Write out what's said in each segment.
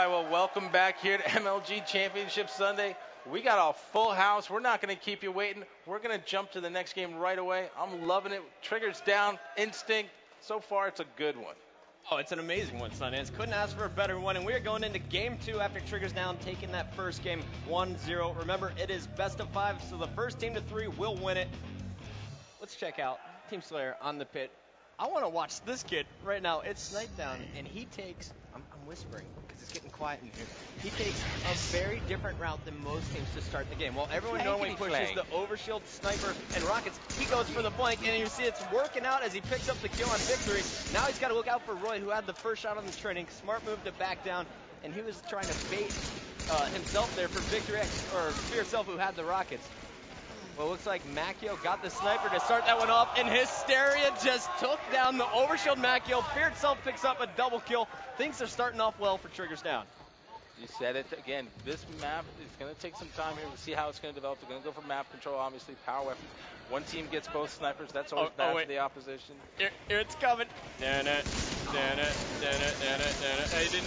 right, well, welcome back here to MLG Championship Sunday. We got a full house. We're not going to keep you waiting. We're going to jump to the next game right away. I'm loving it. Triggers down, instinct. So far, it's a good one. Oh, it's an amazing one, Sundance. Couldn't ask for a better one. And we are going into game 2 after Triggers down, taking that first game 1-0. Remember, it is best of 5, so the first team to 3 will win it. Let's check out Team Slayer on the pit. I want to watch this kid right now. It's Snipedown, and he takes, I'm whispering because it's getting quiet in here. He takes a very different route than most teams to start the game. While everyone normally pushes the overshield, sniper, and rockets, he goes for the blank, and you see it's working out as he picks up the kill on Victory. Now he's got to look out for Roy, who had the first shot on the training. Smart move to back down, and he was trying to bait himself there for Victory X, or Fear Self, who had the rockets. Well, it looks like Macchio got the sniper to start that one off, and Hysteria just took down the overshield Macchio. Fear itself picks up a double kill. Things are starting off well for Triggers down. You said it. Again, this map is going to take some time here. We'll see how it's going to develop. They're going to go for map control, obviously, power weapon. One team gets both snipers. That's always bad for the opposition. Here it's coming. He didn't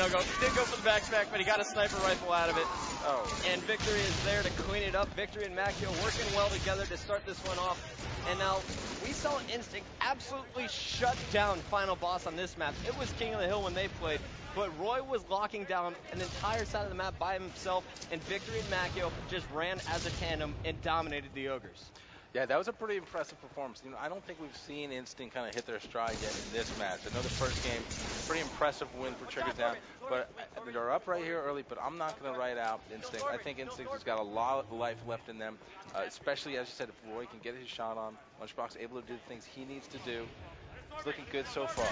go for the backpack, but he got a sniper rifle out of it. Oh. And Victory is there to clean it up. Victory and Macchio working well together to start this one off. And now we saw Instinct absolutely shut down Final Boss on this map. It was King of the Hill when they played, but Roy was locking down an entire side of the map by himself, and Victory and Macchio just ran as a tandem and dominated the Ogres. Yeah, that was a pretty impressive performance. You know, I don't think we've seen Instinct kind of hit their stride yet in this match. I know the first game, pretty impressive win for Triggers down, but they're up right here early, but I'm not going to write out Instinct. I think Instinct has got a lot of life left in them, especially, as you said, if Roy can get his shot on. Lunchbox able to do the things he needs to do. It's looking good so far.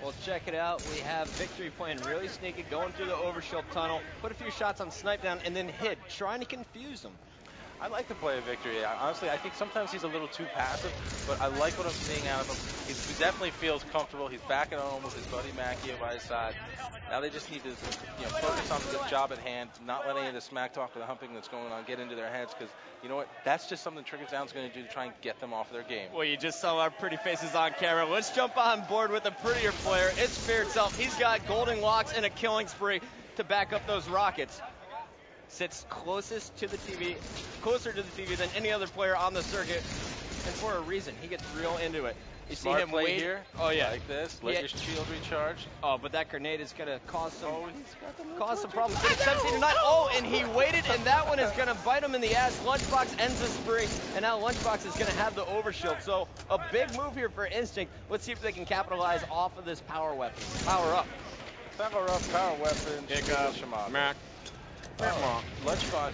Well, check it out. We have Victory playing really sneaky, going through the overshield tunnel, put a few shots on Snipedown, and then hid, trying to confuse him. I like the play of Victory. Honestly, I think sometimes he's a little too passive, but I like what I'm seeing out of him. He definitely feels comfortable. He's back at home with his buddy Macchio by his side. Now they just need to focus on the job at hand, not let any of the smack talk or the humping that's going on get into their heads, because you know what? That's just something Triggers Down's going to do to try and get them off their game. Well, you just saw our pretty faces on camera. Let's jump on board with a prettier player. It's Fear itself. He's got golden locks and a killing spree to back up those rockets. Sits closest to the TV, closer to the TV than any other player on the circuit, and for a reason. He gets real into it. You see him wait here. Oh yeah, like this. Let your shield recharge. Oh, but that grenade is gonna cause some problems. 17 to 9. Oh, and he waited, and that one is gonna bite him in the ass. Lunchbox ends the spree, and now Lunchbox is gonna have the overshield. So a big move here for Instinct. Let's see if they can capitalize off of this power weapon. Power up. Power up. Power weapon. Pick up. Mac. Lunchbox,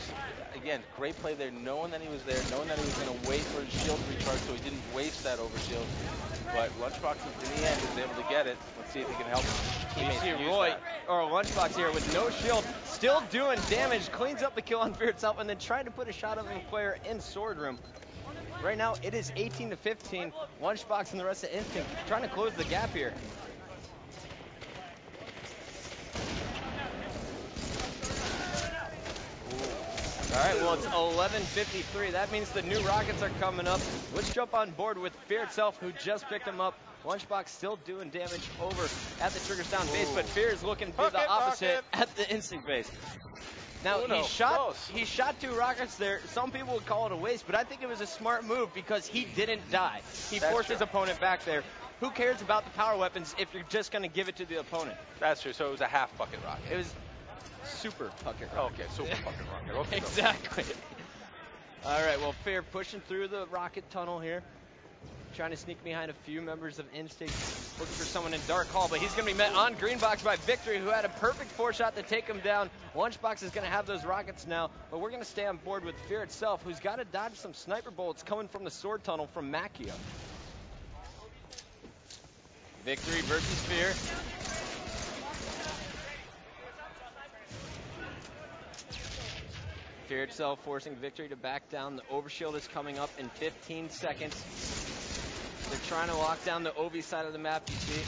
again, great play there, knowing that he was there, knowing that he was going to wait for his shield to recharge so he didn't waste that overshield. But Lunchbox, in the end, was able to get it. Let's see if he can help him. You see Roy, or Lunchbox here with no shield, still doing damage, cleans up the kill on Fear itself, and then trying to put a shot on the player in Sword Room. Right now, it is 18 to 15. Lunchbox and the rest of Instinct trying to close the gap here. All right, well, it's 11:53. That means the new rockets are coming up. Let's jump on board with Fear itself, who just picked them up. Lunchbox still doing damage over at the Triggers Down base, but Fear is looking to do the opposite at the Instinct base. Now, he shot 2 rockets there. Some people would call it a waste, but I think it was a smart move because he didn't die. He forced his opponent back there. Who cares about the power weapons if you're just going to give it to the opponent? That's true. So it was a half bucket rocket. It was super bucket rocket. Okay, super bucket rocket. Okay, exactly. All right, well, Fear pushing through the rocket tunnel here. Trying to sneak behind a few members of Instinct. Looking for someone in Dark Hall, but he's going to be met on green box by Victory, who had a perfect 4-shot to take him down. Lunchbox is going to have those rockets now, but we're going to stay on board with Fear itself, who's got to dodge some sniper bullets coming from the sword tunnel from Macchio. Victory versus Fear. Fear itself forcing Victory to back down. The overshield is coming up in 15 seconds. They're trying to lock down the OV side of the map. You see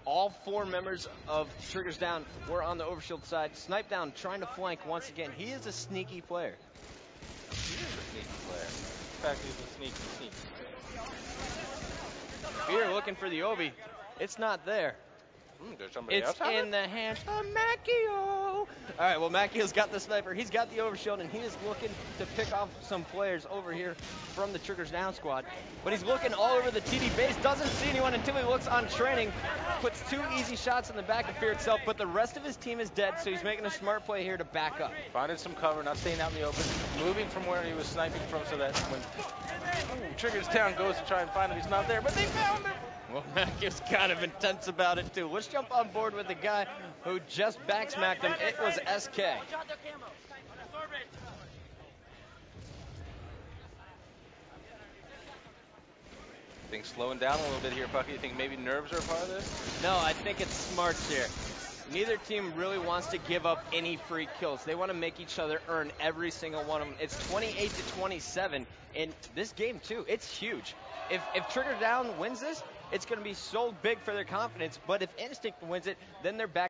all 4 members of Triggers Down were on the overshield side. Snipedown trying to flank once again. He is a sneaky player. He is a sneaky player. In fact, he's a sneaky. Fear looking for the OV. It's not there. There's somebody It's else in the hands of Macchio. All right, well, Macchio's got the sniper. He's got the overshield, and he is looking to pick off some players over here from the Triggers Down squad. But he's looking all over the TD base, doesn't see anyone until he looks on training, puts 2 easy shots in the back of Fear itself, but the rest of his team is dead, so he's making a smart play here to back up. Finding some cover, not staying out in the open, moving from where he was sniping from so that when Triggers Down goes to try and find him, he's not there, but they found him. Well, Mac is kind of intense about it, too. Let's jump on board with the guy who just backsmacked him. It was SK. Things slowing down a little bit here, Pucky. You think maybe nerves are a part of this? No, I think it's smarts here. Neither team really wants to give up any free kills. They want to make each other earn every single one of them. It's 28-27 in this game, too. It's huge. If Trigger Down wins this, it's going to be so big for their confidence. But if Instinct wins it, then they're back